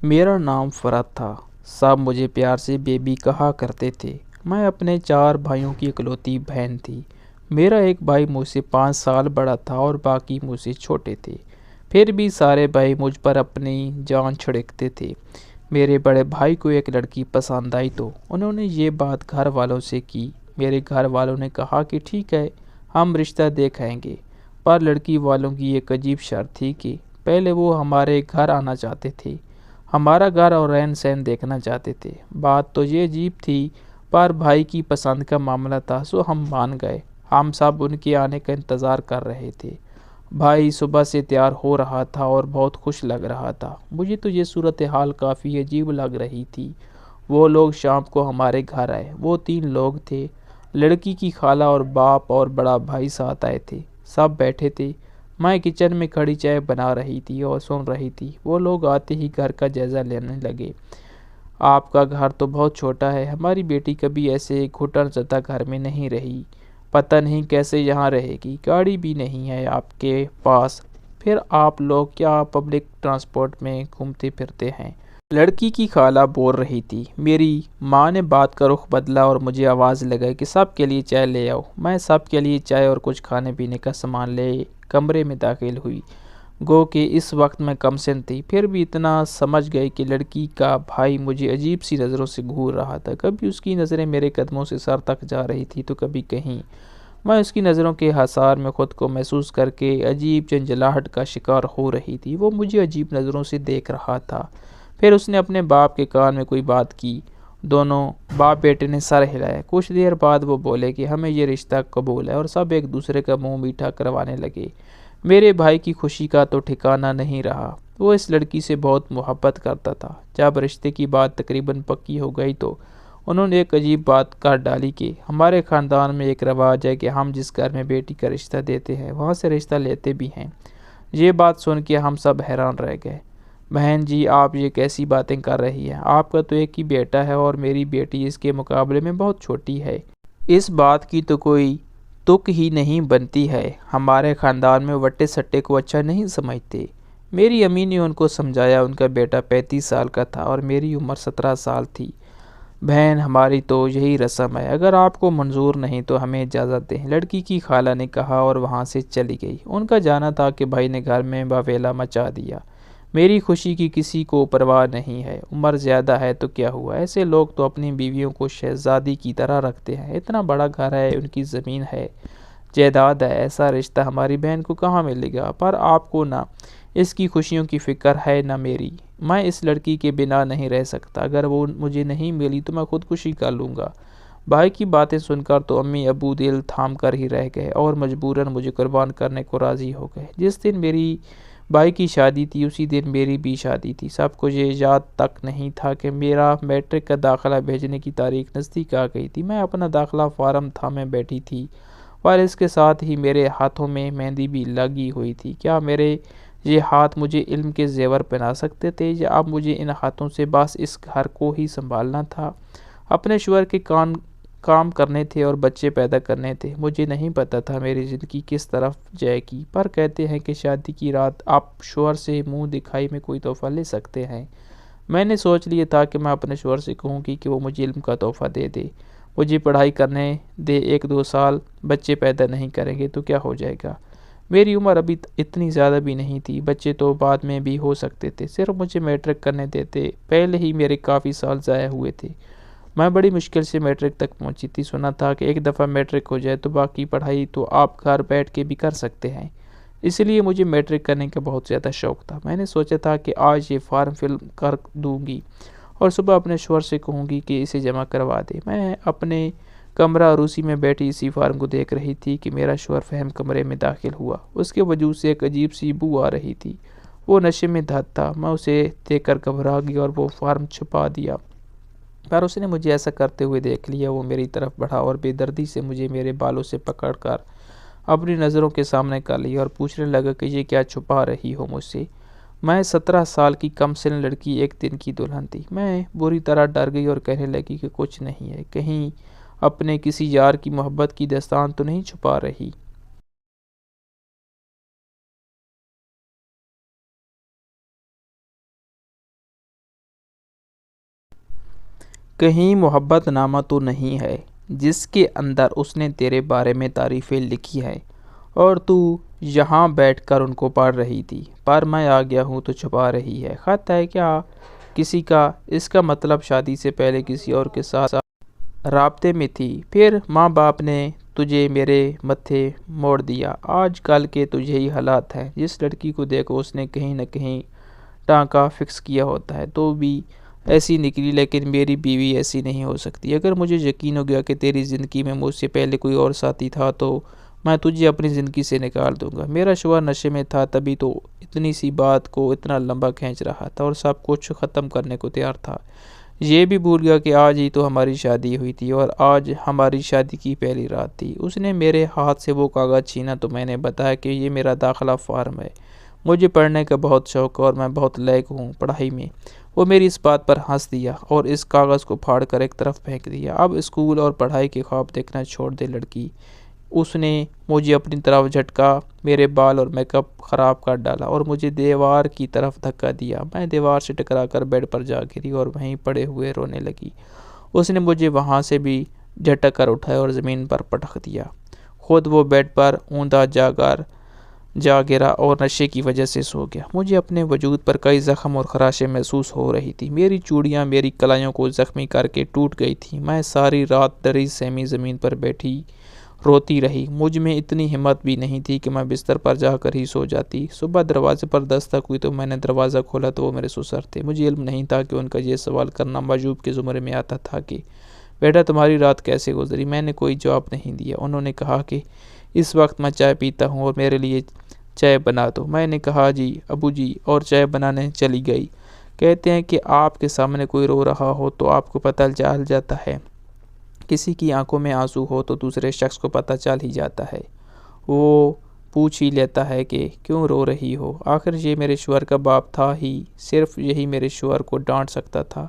میرا نام فرحت تھا۔ سب مجھے پیار سے بیبی کہا کرتے تھے۔ میں اپنے 4 بھائیوں کی اکلوتی بہن تھی۔ میرا ایک بھائی مجھ سے 5 سال بڑا تھا اور باقی مجھ سے چھوٹے تھے۔ پھر بھی سارے بھائی مجھ پر اپنی جان چھڑکتے تھے۔ میرے بڑے بھائی کو ایک لڑکی پسند آئی تو انہوں نے یہ بات گھر والوں سے کی۔ میرے گھر والوں نے کہا کہ ٹھیک ہے، ہم رشتہ دیکھ آئیں گے، پر لڑکی والوں کی ایک عجیب شرط تھی کہ پہلے وہ ہمارے گھر آنا چاہتے تھے، ہمارا گھر اور رہن سہن دیکھنا چاہتے تھے۔ بات تو یہ عجیب تھی، پر بھائی کی پسند کا معاملہ تھا سو ہم مان گئے۔ ہم سب ان کے آنے کا انتظار کر رہے تھے۔ بھائی صبح سے تیار ہو رہا تھا اور بہت خوش لگ رہا تھا۔ مجھے تو یہ صورتحال کافی عجیب لگ رہی تھی۔ وہ لوگ شام کو ہمارے گھر آئے۔ وہ 3 لوگ تھے، لڑکی کی خالہ اور باپ اور بڑا بھائی ساتھ آئے تھے۔ سب بیٹھے تھے۔ میں کچن میں کھڑی چائے بنا رہی تھی اور سن رہی تھی۔ وہ لوگ آتے ہی گھر کا جائزہ لینے لگے۔ آپ کا گھر تو بہت چھوٹا ہے، ہماری بیٹی کبھی ایسے گھٹن زدہ گھر میں نہیں رہی، پتہ نہیں کیسے یہاں رہے گی، گاڑی بھی نہیں ہے آپ کے پاس، پھر آپ لوگ کیا پبلک ٹرانسپورٹ میں گھومتے پھرتے ہیں؟ لڑکی کی خالہ بول رہی تھی۔ میری ماں نے بات کا رخ بدلا اور مجھے آواز لگائی کہ سب کے لیے چائے لے آؤ۔ میں سب کے لیے چائے اور کچھ کھانے پینے کا سامان لے کمرے میں داخل ہوئی۔ گو کہ اس وقت میں کم سن تھی، پھر بھی اتنا سمجھ گئی کہ لڑکی کا بھائی مجھے عجیب سی نظروں سے گھور رہا تھا۔ کبھی اس کی نظریں میرے قدموں سے سر تک جا رہی تھی تو کبھی کہیں۔ میں اس کی نظروں کے حصار میں خود کو محسوس کر کے عجیب جھنجھلاہٹ کا شکار ہو رہی تھی۔ وہ مجھے عجیب نظروں سے دیکھ رہا تھا۔ پھر اس نے اپنے باپ کے کان میں کوئی بات کی۔ دونوں باپ بیٹے نے سر ہلایا۔ کچھ دیر بعد وہ بولے کہ ہمیں یہ رشتہ قبول ہے اور سب ایک دوسرے کا منہ میٹھا کروانے لگے۔ میرے بھائی کی خوشی کا تو ٹھکانہ نہیں رہا۔ وہ اس لڑکی سے بہت محبت کرتا تھا۔ جب رشتے کی بات تقریباً پکی ہو گئی تو انہوں نے ایک عجیب بات کر ڈالی کہ ہمارے خاندان میں ایک رواج ہے کہ ہم جس گھر میں بیٹی کا رشتہ دیتے ہیں وہاں سے رشتہ لیتے بھی ہیں۔ یہ بات سن کے ہم سب حیران رہ گئے۔ بہن جی، آپ یہ کیسی باتیں کر رہی ہیں؟ آپ کا تو ایک ہی بیٹا ہے اور میری بیٹی اس کے مقابلے میں بہت چھوٹی ہے۔ اس بات کی تو کوئی تک ہی نہیں بنتی ہے۔ ہمارے خاندان میں وٹے سٹے کو اچھا نہیں سمجھتے۔ میری امی نے ان کو سمجھایا۔ ان کا بیٹا 35 سال کا تھا اور میری عمر 17 سال تھی۔ بہن، ہماری تو یہی رسم ہے، اگر آپ کو منظور نہیں تو ہمیں اجازت دیں، لڑکی کی خالہ نے کہا اور وہاں سے چلی گئی۔ ان کا جانا تھا کہ بھائی نے گھر میں واویلا مچا دیا۔ میری خوشی کی کسی کو پرواہ نہیں ہے۔ عمر زیادہ ہے تو کیا ہوا، ایسے لوگ تو اپنی بیویوں کو شہزادی کی طرح رکھتے ہیں۔ اتنا بڑا گھر ہے، ان کی زمین ہے، جائیداد ہے، ایسا رشتہ ہماری بہن کو کہاں ملے گا؟ پر آپ کو نہ اس کی خوشیوں کی فکر ہے نہ میری۔ میں اس لڑکی کے بنا نہیں رہ سکتا، اگر وہ مجھے نہیں ملی تو میں خودکشی کر لوں گا۔ بھائی کی باتیں سن کر تو امی ابو دل تھام کر ہی رہ گئے اور مجبوراً مجھے قربان کرنے کو راضی ہو گئے۔ جس دن میری بھائی کی شادی تھی اسی دن میری بھی شادی تھی۔ سب کو یہ یاد تک نہیں تھا کہ میرا میٹرک کا داخلہ بھیجنے کی تاریخ نزدیک آ گئی تھی۔ میں اپنا داخلہ فارم تھامے بیٹھی تھی اور اس کے ساتھ ہی میرے ہاتھوں میں مہندی بھی لگی ہوئی تھی۔ کیا میرے یہ ہاتھ مجھے علم کے زیور پہنا سکتے تھے یا اب مجھے ان ہاتھوں سے بس اس گھر کو ہی سنبھالنا تھا؟ اپنے شوہر کے کام کرنے تھے اور بچے پیدا کرنے تھے۔ مجھے نہیں پتا تھا میری زندگی کس طرف جائے گی، پر کہتے ہیں کہ شادی کی رات آپ شوہر سے منہ دکھائی میں کوئی تحفہ لے سکتے ہیں۔ میں نے سوچ لیا تھا کہ میں اپنے شوہر سے کہوں گی کہ وہ مجھے علم کا تحفہ دے دے، مجھے پڑھائی کرنے دے، 1-2 سال بچے پیدا نہیں کریں گے تو کیا ہو جائے گا؟ میری عمر ابھی اتنی زیادہ بھی نہیں تھی، بچے تو بعد میں بھی ہو سکتے تھے، صرف مجھے میٹرک کرنے دیتے۔ پہلے ہی میرے کافی سال ضائع ہوئے تھے۔ میں بڑی مشکل سے میٹرک تک پہنچی تھی۔ سنا تھا کہ ایک دفعہ میٹرک ہو جائے تو باقی پڑھائی تو آپ گھر بیٹھ کے بھی کر سکتے ہیں، اس لیے مجھے میٹرک کرنے کا بہت زیادہ شوق تھا۔ میں نے سوچا تھا کہ آج یہ فارم فل کر دوں گی اور صبح اپنے شوہر سے کہوں گی کہ اسے جمع کروا دے۔ میں اپنے کمرہ عروسی میں بیٹھی اسی فارم کو دیکھ رہی تھی کہ میرا شوہر فہم کمرے میں داخل ہوا۔ اس کے وجود سے ایک عجیب سی بو آ رہی تھی۔ وہ نشے میں دھت تھا۔ میں اسے دیکھ کر گھبرا گئی اور وہ فارم چھپا دیا، پر اس نے مجھے ایسا کرتے ہوئے دیکھ لیا۔ وہ میری طرف بڑھا اور بے دردی سے مجھے میرے بالوں سے پکڑ کر اپنی نظروں کے سامنے کر لیا اور پوچھنے لگا کہ یہ کیا چھپا رہی ہو مجھ سے؟ میں 17 سال کی کم سن لڑکی ایک دن کی دلہن تھی۔ میں بری طرح ڈر گئی اور کہنے لگی کہ کچھ نہیں ہے، کہیں اپنے کسی یار کی محبت کی داستان تو نہیں چھپا رہی؟ کہیں محبت نامہ تو نہیں ہے جس کے اندر اس نے تیرے بارے میں تعریفیں لکھی ہیں اور تو یہاں بیٹھ کر ان کو پڑھ رہی تھی، پر میں آ گیا ہوں تو چھپا رہی ہے۔ خط ہے کیا کسی کا؟ اس کا مطلب شادی سے پہلے کسی اور کے ساتھ رابطے میں تھی، پھر ماں باپ نے تجھے میرے متھے موڑ دیا۔ آج کل کے تجھے ہی حالات ہیں، جس لڑکی کو دیکھو اس نے کہیں نہ کہیں ٹانکا فکس کیا ہوتا ہے، تو بھی ایسی نکلی، لیکن میری بیوی ایسی نہیں ہو سکتی۔ اگر مجھے یقین ہو گیا کہ تیری زندگی میں مجھ سے پہلے کوئی اور ساتھی تھا تو میں تجھے اپنی زندگی سے نکال دوں گا۔ میرا شوہر نشے میں تھا، تبھی تو اتنی سی بات کو اتنا لمبا کھینچ رہا تھا اور سب کچھ ختم کرنے کو تیار تھا۔ یہ بھی بھول گیا کہ آج ہی تو ہماری شادی ہوئی تھی اور آج ہماری شادی کی پہلی رات تھی۔ اس نے میرے ہاتھ سے وہ کاغذ چھینا تو میں نے بتایا کہ یہ میرا داخلہ فارم ہے، مجھے پڑھنے کا بہت شوق ہے اور میں بہت لائق ہوں پڑھائی میں۔ وہ میری اس بات پر ہنس دیا اور اس کاغذ کو پھاڑ کر ایک طرف پھینک دیا۔ اب اسکول اور پڑھائی کے خواب دیکھنا چھوڑ دے لڑکی، اس نے مجھے اپنی طرف جھٹکا، میرے بال اور میک اپ خراب کر ڈالا اور مجھے دیوار کی طرف دھکا دیا۔ میں دیوار سے ٹکرا کر بیڈ پر جا گری اور وہیں پڑے ہوئے رونے لگی۔ اس نے مجھے وہاں سے بھی جھٹک کر اٹھایا اور زمین پر پٹک دیا۔ خود وہ بیڈ پر اوندا جا گرا اور نشے کی وجہ سے سو گیا۔ مجھے اپنے وجود پر کئی زخم اور خراشیں محسوس ہو رہی تھی، میری چوڑیاں میری کلائیوں کو زخمی کر کے ٹوٹ گئی تھیں۔ میں ساری رات ڈری سہمی زمین پر بیٹھی روتی رہی۔ مجھ میں اتنی ہمت بھی نہیں تھی کہ میں بستر پر جا کر ہی سو جاتی۔ صبح دروازے پر دستک ہوئی تو میں نے دروازہ کھولا تو وہ میرے سسر تھے۔ مجھے علم نہیں تھا کہ ان کا یہ سوال کرنا معجوب کے زمرے میں آتا تھا کہ بیٹا تمہاری رات کیسے گزری؟ میں نے کوئی جواب نہیں دیا۔ انہوں نے کہا کہ اس وقت میں چائے پیتا ہوں اور میرے لیے چائے بنا دو۔ میں نے کہا جی ابو جی، اور چائے بنانے چلی گئی۔ کہتے ہیں کہ آپ کے سامنے کوئی رو رہا ہو تو آپ کو پتہ چل جاتا ہے، کسی کی آنکھوں میں آنسو ہو تو دوسرے شخص کو پتہ چل ہی جاتا ہے، وہ پوچھ ہی لیتا ہے کہ کیوں رو رہی ہو۔ آخر یہ میرے شوہر کا باپ تھا ہی، صرف یہی میرے شوہر کو ڈانٹ سکتا تھا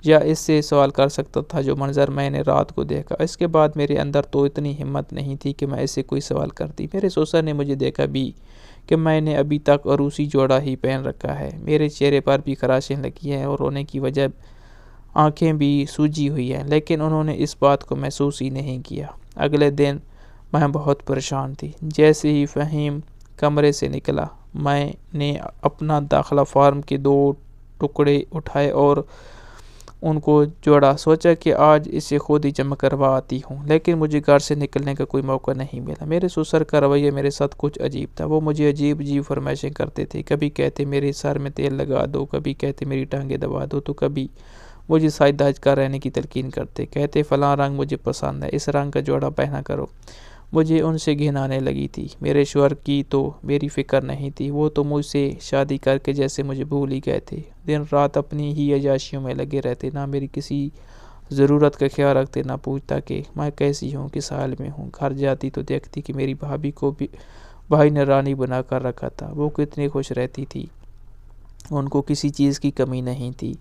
یا اس سے سوال کر سکتا تھا جو منظر میں نے رات کو دیکھا۔ اس کے بعد میرے اندر تو اتنی ہمت نہیں تھی کہ میں اس سے کوئی سوال کرتی۔ میرے سسر نے مجھے دیکھا بھی کہ میں نے ابھی تک عروسی جوڑا ہی پہن رکھا ہے، میرے چہرے پر بھی خراشیں لگی ہیں اور رونے کی وجہ آنکھیں بھی سوجی ہوئی ہیں، لیکن انہوں نے اس بات کو محسوس ہی نہیں کیا۔ اگلے دن میں بہت پریشان تھی۔ جیسے ہی فہیم کمرے سے نکلا، میں نے اپنا داخلہ فارم کے 2 ٹکڑے اٹھائے اور ان کو جوڑا۔ سوچا کہ آج اسے خود ہی جمع کروا آتی ہوں، لیکن مجھے گھر سے نکلنے کا کوئی موقع نہیں ملا۔ میرے سسر کا رویہ میرے ساتھ کچھ عجیب تھا، وہ مجھے عجیب فرمائشیں کرتے تھے۔ کبھی کہتے میرے سر میں تیل لگا دو، کبھی کہتے میری ٹانگیں دبا دو، تو کبھی مجھے سائے دھج کر رہنے کی تلقین کرتے، کہتے فلاں رنگ مجھے پسند ہے، اس رنگ کا جوڑا پہنا کرو۔ مجھے ان سے گھن آنے لگی تھی۔ میرے شوہر کی تو میری فکر نہیں تھی، وہ تو مجھ سے شادی کر کے جیسے مجھے بھول ہی گئے تھے، دن رات اپنی ہی عیاشیوں میں لگے رہتے، نہ میری کسی ضرورت کا خیال رکھتے، نہ پوچھتا کہ میں کیسی ہوں، کس حال میں ہوں۔ گھر جاتی تو دیکھتی کہ میری بھابھی کو بھی بھائی نے رانی بنا کر رکھا تھا، وہ کتنی خوش رہتی تھی، ان کو کسی چیز کی کمی نہیں تھی۔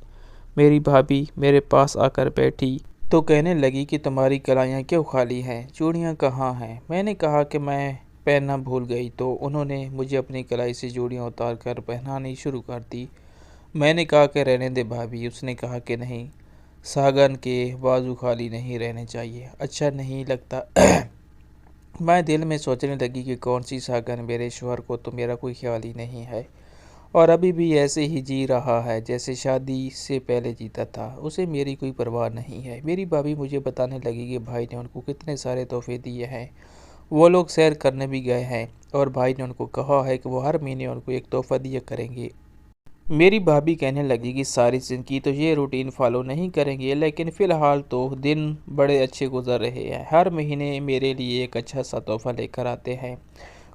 میری بھابھی میرے پاس آ کر بیٹھی تو کہنے لگی کہ تمہاری کلائیاں کیوں خالی ہیں، چوڑیاں کہاں ہیں؟ میں نے کہا کہ میں پہننا بھول گئی، تو انہوں نے مجھے اپنی کلائی سے چوڑیاں اتار کر پہنانی شروع کر دی۔ میں نے کہا کہ رہنے دے بھابھی۔ اس نے کہا کہ نہیں، ساگن کے بازو خالی نہیں رہنے چاہیے، اچھا نہیں لگتا۔ میں دل میں سوچنے لگی کہ کون سی ساگن، میرے شوہر کو تو میرا کوئی خیال ہی نہیں ہے اور ابھی بھی ایسے ہی جی رہا ہے جیسے شادی سے پہلے جیتا تھا، اسے میری کوئی پرواہ نہیں ہے۔ میری بھابھی مجھے بتانے لگی کہ بھائی نے ان کو کتنے سارے تحفے دیے ہیں، وہ لوگ سیر کرنے بھی گئے ہیں اور بھائی نے ان کو کہا ہے کہ وہ ہر مہینے ان کو ایک تحفہ دیا کریں گے۔ میری بھابھی کہنے لگی کہ ساری زندگی تو یہ روٹین فالو نہیں کریں گے، لیکن فی الحال تو دن بڑے اچھے گزر رہے ہیں، ہر مہینے میرے لیے ایک اچھا سا تحفہ لے کر آتے ہیں،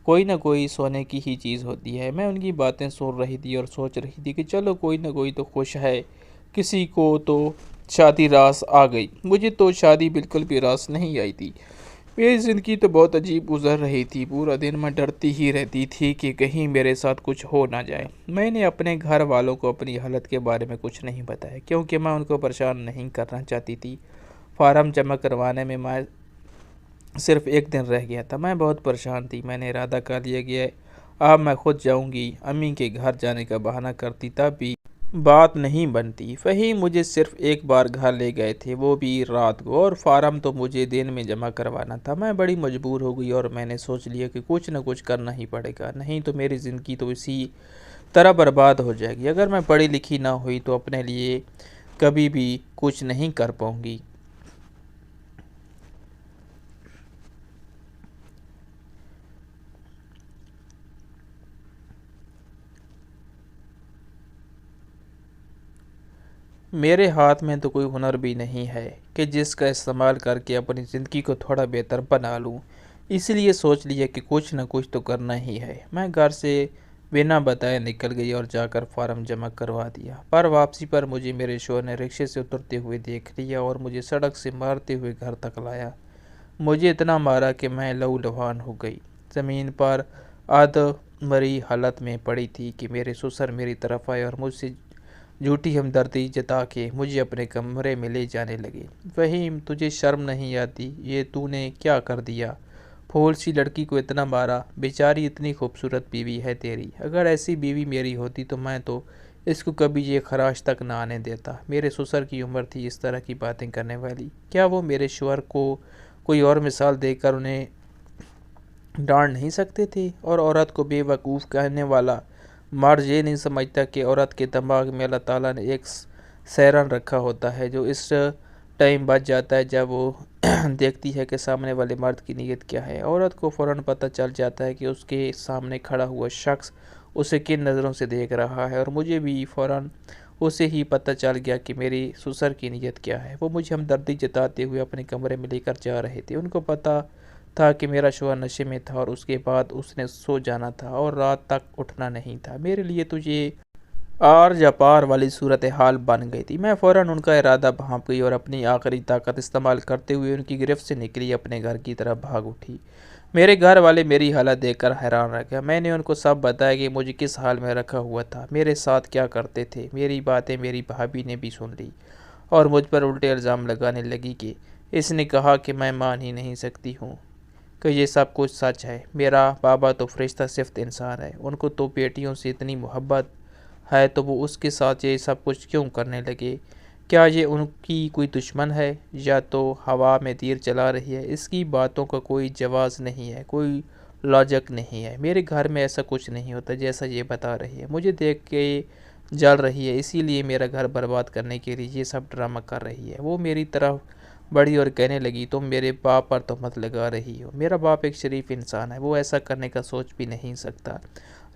کوئی نہ کوئی سونے کی ہی چیز ہوتی ہے۔ میں ان کی باتیں سن رہی تھی اور سوچ رہی تھی کہ چلو کوئی نہ کوئی تو خوش ہے، کسی کو تو شادی راس آ گئی، مجھے تو شادی بالکل بھی راس نہیں آئی تھی۔ میری زندگی تو بہت عجیب گزر رہی تھی، پورا دن میں ڈرتی ہی رہتی تھی کہ کہیں میرے ساتھ کچھ ہو نہ جائے۔ میں نے اپنے گھر والوں کو اپنی حالت کے بارے میں کچھ نہیں بتایا، کیونکہ میں ان کو پریشان نہیں کرنا چاہتی تھی۔ فارم جمع کروانے میں صرف 1 دن رہ گیا تھا، میں بہت پریشان تھی۔ میں نے ارادہ کر لیا کہ اب میں خود جاؤں گی۔ امی کے گھر جانے کا بہانہ کرتی، تب بھی بات نہیں بنتی۔ فہیم مجھے صرف ایک بار گھر لے گئے تھے، وہ بھی رات کو، اور فارم تو مجھے دن میں جمع کروانا تھا۔ میں بڑی مجبور ہو گئی اور میں نے سوچ لیا کہ کچھ نہ کچھ کرنا ہی پڑے گا، نہیں تو میری زندگی تو اسی طرح برباد ہو جائے گی۔ اگر میں پڑھی لکھی نہ ہوئی تو اپنے لیے کبھی بھی کچھ نہیں کر پاؤں گی۔ میرے ہاتھ میں تو کوئی ہنر بھی نہیں ہے کہ جس کا استعمال کر کے اپنی زندگی کو تھوڑا بہتر بنا لوں، اس لیے سوچ لیا کہ کچھ نہ کچھ تو کرنا ہی ہے۔ میں گھر سے بنا بتائے نکل گئی اور جا کر فارم جمع کروا دیا، پر واپسی پر مجھے میرے شوہر نے رکشے سے اترتے ہوئے دیکھ لیا اور مجھے سڑک سے مارتے ہوئے گھر تک لایا۔ مجھے اتنا مارا کہ میں لہو لہان ہو گئی، زمین پر آدھ مری حالت میں پڑی تھی کہ میرے سسر میری طرف آئے اور مجھ سے جھوٹی ہمدردی جتا کے مجھے اپنے کمرے میں لے جانے لگے۔ فہیم، تجھے شرم نہیں آتی؟ یہ تو نے کیا کر دیا؟ پھول سی لڑکی کو اتنا مارا، بیچاری اتنی خوبصورت بیوی ہے تیری، اگر ایسی بیوی میری ہوتی تو میں تو اس کو کبھی یہ خراش تک نہ آنے دیتا۔ میرے سسر کی عمر تھی اس طرح کی باتیں کرنے والی، کیا وہ میرے شوہر کو کوئی اور مثال دے کر انہیں ڈانٹ نہیں سکتے تھے؟ اور عورت کو بے وقوف کہنے والا مرد یہ نہیں سمجھتا کہ عورت کے دماغ میں اللہ تعالیٰ نے ایک سیرن رکھا ہوتا ہے جو اس ٹائم بچ جاتا ہے جب وہ دیکھتی ہے کہ سامنے والے مرد کی نیت کیا ہے۔ عورت کو فوراً پتہ چل جاتا ہے کہ اس کے سامنے کھڑا ہوا شخص اسے کن نظروں سے دیکھ رہا ہے، اور مجھے بھی فوراً اسے ہی پتہ چل گیا کہ میری سسر کی نیت کیا ہے۔ وہ مجھے ہمدردی جتاتے ہوئے اپنے کمرے میں لے کر جا رہے تھے۔ ان کو پتہ تھا کہ میرا شوہر نشے میں تھا اور اس کے بعد اس نے سو جانا تھا اور رات تک اٹھنا نہیں تھا۔ میرے لیے تو یہ آر یا پار والی صورتحال بن گئی تھی۔ میں فوراً ان کا ارادہ بھانپ گئی اور اپنی آخری طاقت استعمال کرتے ہوئے ان کی گرفت سے نکلی اپنے گھر کی طرف بھاگ اٹھی۔ میرے گھر والے میری حالت دیکھ کر حیران رہ گئے۔ میں نے ان کو سب بتایا کہ مجھے کس حال میں رکھا ہوا تھا، میرے ساتھ کیا کرتے تھے۔ میری باتیں میری بھابھی نے بھی سن لی اور مجھ پر الٹے الزام لگانے لگی کہ اس نے کہا کہ میں مان ہی نہیں سکتی ہوں کہ یہ سب کچھ سچ ہے۔ میرا بابا تو فرشتہ صفت انسان ہے، ان کو تو بیٹیوں سے اتنی محبت ہے تو وہ اس کے ساتھ یہ سب کچھ کیوں کرنے لگے؟ کیا یہ ان کی کوئی دشمن ہے یا تو ہوا میں تیر چلا رہی ہے؟ اس کی باتوں کا کوئی جواز نہیں ہے، کوئی لاجک نہیں ہے۔ میرے گھر میں ایسا کچھ نہیں ہوتا جیسا یہ بتا رہی ہے، مجھے دیکھ کے جل رہی ہے، اسی لیے میرا گھر برباد کرنے کے لیے یہ سب ڈرامہ کر رہی ہے۔ وہ میری طرف بڑھی اور کہنے لگی، تم میرے باپ پر تہمت لگا رہی ہو، میرا باپ ایک شریف انسان ہے، وہ ایسا کرنے کا سوچ بھی نہیں سکتا۔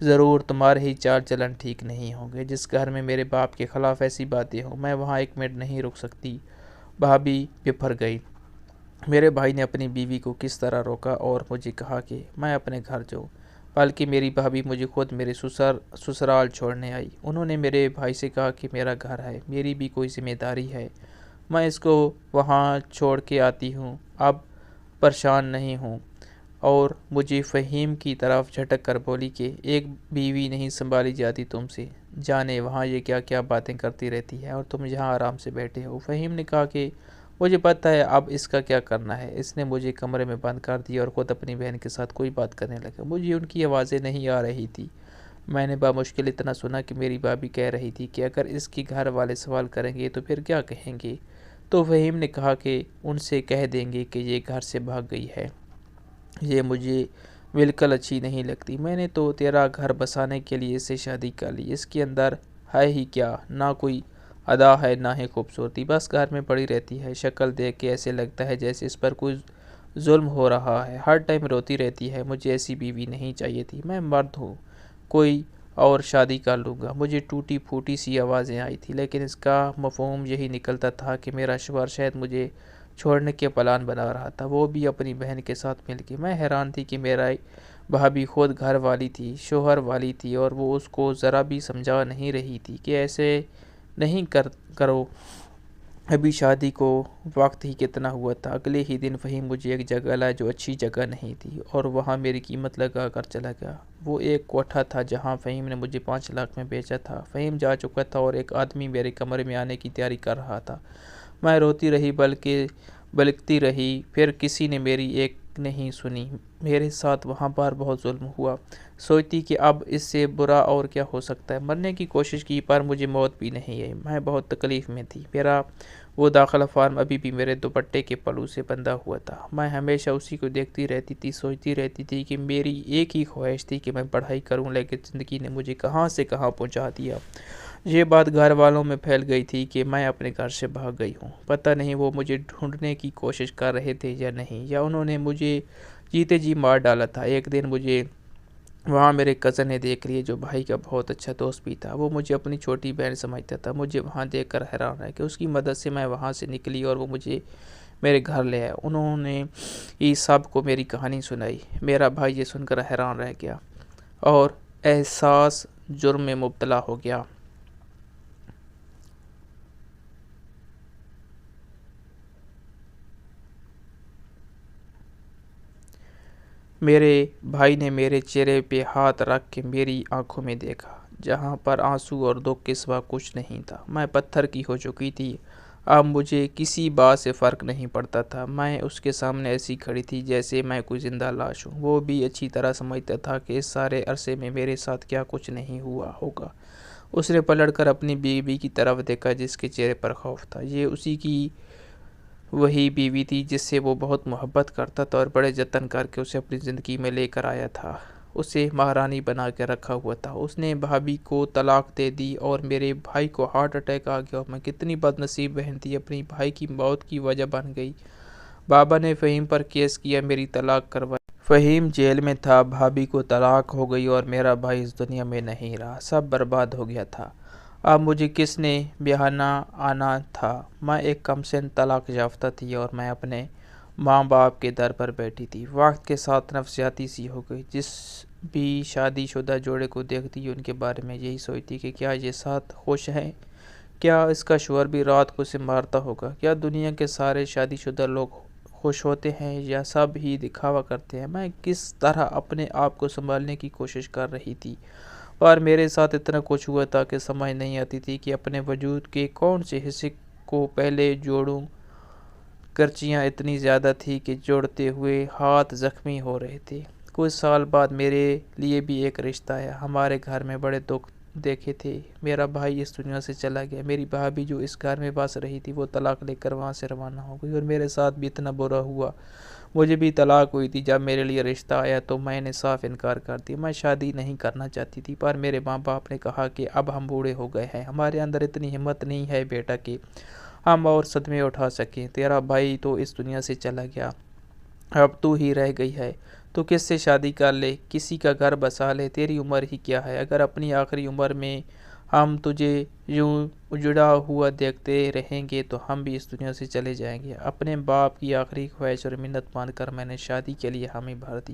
ضرور تمہارے ہی چال چلن ٹھیک نہیں ہوں گے، جس گھر میں میرے باپ کے خلاف ایسی باتیں ہوں میں وہاں ایک منٹ نہیں رک سکتی۔ بھابھی بپھر گئی۔ میرے بھائی نے اپنی بیوی کو کس طرح روکا اور مجھے کہا کہ میں اپنے گھر جاؤں، بلکہ میری بھابھی مجھے خود میرے سسرال چھوڑنے آئی۔ انہوں نے میرے بھائی سے کہا کہ میرا گھر ہے، میری بھی کوئی ذمہ داری ہے، میں اس کو وہاں چھوڑ کے آتی ہوں، اب پریشان نہیں ہوں۔ اور مجھے فہیم کی طرف جھٹک کر بولی کہ ایک بیوی نہیں سنبھالی جاتی تم سے، جانے وہاں یہ کیا کیا باتیں کرتی رہتی ہے اور تم یہاں آرام سے بیٹھے ہو۔ فہیم نے کہا کہ مجھے پتہ ہے اب اس کا کیا کرنا ہے۔ اس نے مجھے کمرے میں بند کر دیا اور خود اپنی بہن کے ساتھ کوئی بات کرنے لگا۔ مجھے ان کی آوازیں نہیں آ رہی تھی، میں نے بامشکل اتنا سنا کہ میری بھابھی کہہ رہی تھی کہ اگر اس کی گھر والے سوال کریں گے تو پھر کیا کہیں گے؟ تو فہیم نے کہا کہ ان سے کہہ دیں گے کہ یہ گھر سے بھاگ گئی ہے۔ یہ مجھے بالکل اچھی نہیں لگتی، میں نے تو تیرا گھر بسانے کے لیے اس سے شادی کر لی، اس کے اندر ہے ہی کیا، نہ کوئی ادا ہے نہ ہی خوبصورتی، بس گھر میں پڑی رہتی ہے، شکل دیکھ کے ایسے لگتا ہے جیسے اس پر کوئی ظلم ہو رہا ہے، ہر ٹائم روتی رہتی ہے۔ مجھے ایسی بیوی نہیں چاہیے تھی، میں مرد ہوں، کوئی اور شادی کر لوں گا۔ مجھے ٹوٹی پھوٹی سی آوازیں آئی تھی، لیکن اس کا مفہوم یہی نکلتا تھا کہ میرا شوہر شاید مجھے چھوڑنے کے پلان بنا رہا تھا، وہ بھی اپنی بہن کے ساتھ مل کے۔ میں حیران تھی کہ میرا بھابھی خود گھر والی تھی، شوہر والی تھی، اور وہ اس کو ذرا بھی سمجھا نہیں رہی تھی کہ ایسے نہیں کرو، ابھی شادی کو وقت ہی کتنا ہوا تھا۔ اگلے ہی دن فہیم مجھے ایک جگہ لائے جو اچھی جگہ نہیں تھی اور وہاں میری قیمت لگا کر چلا گیا۔ وہ ایک کوٹھا تھا جہاں فہیم نے مجھے 5 لاکھ میں بیچا تھا۔ فہیم جا چکا تھا اور ایک آدمی میرے کمرے میں آنے کی تیاری کر رہا تھا۔ میں روتی رہی، بلکتی رہی، پھر کسی نے میری ایک نہیں سنی۔ میرے ساتھ وہاں پر بہت ظلم ہوا۔ سوچتی کہ اب اس سے برا اور کیا ہو سکتا ہے۔ مرنے کی کوشش کی پر مجھے موت بھی نہیں آئی۔ میں بہت تکلیف میں تھی۔ میرا وہ داخلہ فارم ابھی بھی میرے دوپٹے کے پلو سے بندھا ہوا تھا۔ میں ہمیشہ اسی کو دیکھتی رہتی تھی، سوچتی رہتی تھی کہ میری ایک ہی خواہش تھی کہ میں پڑھائی کروں، لیکن زندگی نے مجھے کہاں سے کہاں پہنچا دیا۔ یہ بات گھر والوں میں پھیل گئی تھی کہ میں اپنے گھر سے بھاگ گئی ہوں۔ پتہ نہیں وہ مجھے ڈھونڈنے کی کوشش کر رہے تھے یا نہیں، یا انہوں نے مجھے جیتے جی مار ڈالا تھا۔ ایک دن مجھے وہاں میرے کزن نے دیکھ لیا، جو بھائی کا بہت اچھا دوست بھی تھا۔ وہ مجھے اپنی چھوٹی بہن سمجھتا تھا۔ مجھے وہاں دیکھ کر حیران رہ کہ اس کی مدد سے میں وہاں سے نکلی اور وہ مجھے میرے گھر لے آئے۔ انہوں نے یہ سب کو میری کہانی سنائی۔ میرا بھائی یہ سن کر حیران رہ گیا اور احساس جرم میں مبتلا ہو گیا۔ میرے بھائی نے میرے چہرے پہ ہاتھ رکھ کے میری آنکھوں میں دیکھا، جہاں پر آنسو اور دکھ کے سوا کچھ نہیں تھا۔ میں پتھر کی ہو چکی تھی۔ اب مجھے کسی بات سے فرق نہیں پڑتا تھا۔ میں اس کے سامنے ایسی کھڑی تھی جیسے میں کوئی زندہ لاش ہوں۔ وہ بھی اچھی طرح سمجھتا تھا کہ اس سارے عرصے میں میرے ساتھ کیا کچھ نہیں ہوا ہوگا۔ اس نے پلٹ کر اپنی بیوی کی طرف دیکھا، جس کے چہرے پر خوف تھا۔ یہ اسی کی وہی بیوی تھی جس سے وہ بہت محبت کرتا تھا اور بڑے جتن کر کے اسے اپنی زندگی میں لے کر آیا تھا۔ اسے مہارانی بنا کے رکھا ہوا تھا۔ اس نے بھابھی کو طلاق دے دی اور میرے بھائی کو ہارٹ اٹیک آ گیا اور میں کتنی بد نصیب بہن تھی، اپنی بھائی کی موت کی وجہ بن گئی۔ بابا نے فہیم پر کیس کیا، میری طلاق کروائی۔ فہیم جیل میں تھا، بھابھی کو طلاق ہو گئی اور میرا بھائی اس دنیا میں نہیں رہا۔ سب برباد ہو گیا تھا۔ اب مجھے کس نے بہانا آنا تھا؟ میں ایک کم سن طلاق یافتہ تھی اور میں اپنے ماں باپ کے در پر بیٹھی تھی۔ وقت کے ساتھ نفسیاتی سی ہو گئی۔ جس بھی شادی شدہ جوڑے کو دیکھتی ان کے بارے میں یہی سوچتی کہ کیا یہ ساتھ خوش ہیں؟ کیا اس کا شوہر بھی رات کو اسے مارتا ہوگا؟ کیا دنیا کے سارے شادی شدہ لوگ خوش ہوتے ہیں یا سب ہی دکھاوا کرتے ہیں؟ میں کس طرح اپنے آپ کو سنبھالنے کی کوشش کر رہی تھی، پر میرے ساتھ اتنا کچھ ہوا تھا کہ سمجھ نہیں آتی تھی کہ اپنے وجود کے کون سے حصے کو پہلے جوڑوں۔ کرچیاں اتنی زیادہ تھی کہ جوڑتے ہوئے ہاتھ زخمی ہو رہے تھے۔ کچھ سال بعد میرے لیے بھی ایک رشتہ آیا۔ ہمارے گھر میں بڑے دکھ دیکھے تھے۔ میرا بھائی اس دنیا سے چلا گیا۔ میری بھابھی جو اس گھر میں بس رہی تھی، وہ طلاق لے کر وہاں سے روانہ ہو گئی اور میرے ساتھ بھی اتنا برا ہوا۔ مجھے بھی طلاق ہوئی تھی۔ جب میرے لیے رشتہ آیا تو میں نے صاف انکار کر دیا۔ میں شادی نہیں کرنا چاہتی تھی، پر میرے ماں باپ نے کہا کہ اب ہم بوڑھے ہو گئے ہیں، ہمارے اندر اتنی ہمت نہیں ہے بیٹا کہ ہم اور صدمے اٹھا سکیں۔ تیرا بھائی تو اس دنیا سے چلا گیا، اب تو ہی رہ گئی ہے، تو کس سے شادی کر لے، کسی کا گھر بسا لے۔ تیری عمر ہی کیا ہے؟ اگر اپنی آخری عمر میں ہم تجھے یوں اجڑا ہوا دیکھتے رہیں گے تو ہم بھی اس دنیا سے چلے جائیں گے۔ اپنے باپ کی آخری خواہش اور منت مان کر میں نے شادی کے لیے حامی بھر دی،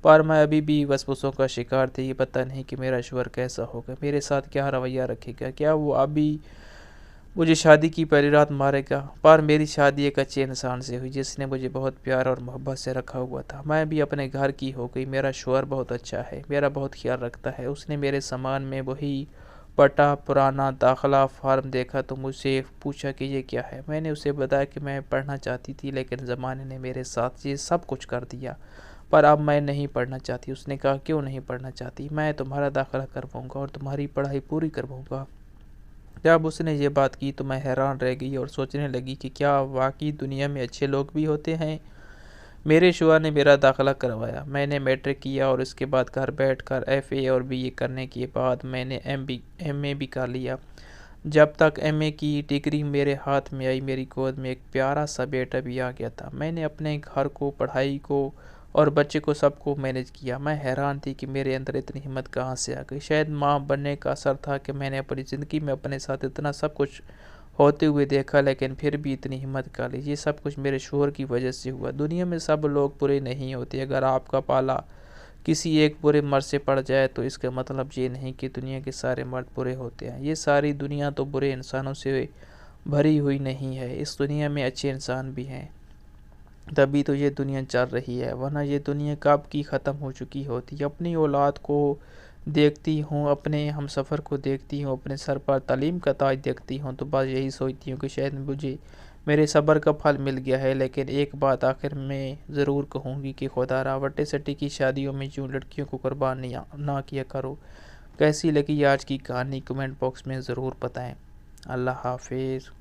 پر میں ابھی بھی وسوسوں کا شکار تھی۔ یہ پتہ نہیں کہ میرا شوہر کیسا ہوگا، میرے ساتھ کیا رویہ رکھے گا، کیا وہ ابھی مجھے شادی کی پہلی رات مارے گا؟ پر میری شادی ایک اچھے انسان سے ہوئی جس نے مجھے بہت پیار اور محبت سے رکھا ہوا تھا۔ میں بھی اپنے گھر کی ہو گئی۔ میرا شوہر بہت اچھا ہے، میرا بہت خیال رکھتا ہے۔ اس نے میرے سامان میں وہی پٹا پرانا داخلہ فارم دیکھا تو مجھ سے پوچھا کہ یہ کیا ہے۔ میں نے اسے بتایا کہ میں پڑھنا چاہتی تھی، لیکن زمانے نے میرے ساتھ یہ سب کچھ کر دیا، پر اب میں نہیں پڑھنا چاہتی۔ اس نے کہا کیوں نہیں پڑھنا چاہتی؟ میں تمہارا داخلہ کرواؤں گا اور تمہاری پڑھائی پوری کرواؤں گا۔ جب اس نے یہ بات کی تو میں حیران رہ گئی اور سوچنے لگی کہ کیا واقعی دنیا میں اچھے لوگ بھی ہوتے ہیں؟ میرے شوہر نے میرا داخلہ کروایا، میں نے میٹرک کیا اور اس کے بعد گھر بیٹھ کر ایف اے اور بی اے کرنے کے بعد میں نے ایم اے بھی کر لیا۔ جب تک ایم اے کی ڈگری میرے ہاتھ میں آئی، میری گود میں ایک پیارا سا بیٹا بھی آ گیا تھا۔ میں نے اپنے گھر کو، پڑھائی کو اور بچے کو سب کو مینج کیا۔ میں حیران تھی کہ میرے اندر اتنی ہمت کہاں سے آ گئی۔ شاید ماں بننے کا اثر تھا کہ میں نے اپنی زندگی میں اپنے ساتھ اتنا سب کچھ ہوتے ہوئے دیکھا، لیکن پھر بھی اتنی ہمت کر لی۔ یہ سب کچھ میرے شوہر کی وجہ سے ہوا۔ دنیا میں سب لوگ برے نہیں ہوتے۔ اگر آپ کا پالا کسی ایک برے مرد سے پڑ جائے تو اس کا مطلب یہ نہیں کہ دنیا کے سارے مرد برے ہوتے ہیں۔ یہ ساری دنیا تو برے انسانوں سے بھری ہوئی نہیں ہے، اس دنیا میں اچھے انسان بھی ہیں، تبھی تو یہ دنیا چل رہی ہے، ورنہ یہ دنیا کب کی ختم ہو چکی ہوتی۔ اپنی اولاد کو دیکھتی ہوں، اپنے ہم سفر کو دیکھتی ہوں، اپنے سر پر تعلیم کا تاج دیکھتی ہوں تو بس یہی سوچتی ہوں کہ شاید مجھے میرے صبر کا پھل مل گیا ہے، لیکن ایک بات آخر میں ضرور کہوں گی کہ خدا را وٹے سٹی کی شادیوں میں یوں لڑکیوں کو قربان نہ کیا کرو۔ کیسی لگی آج کی کہانی کمنٹ باکس میں ضرور بتائیں۔ اللہ حافظ۔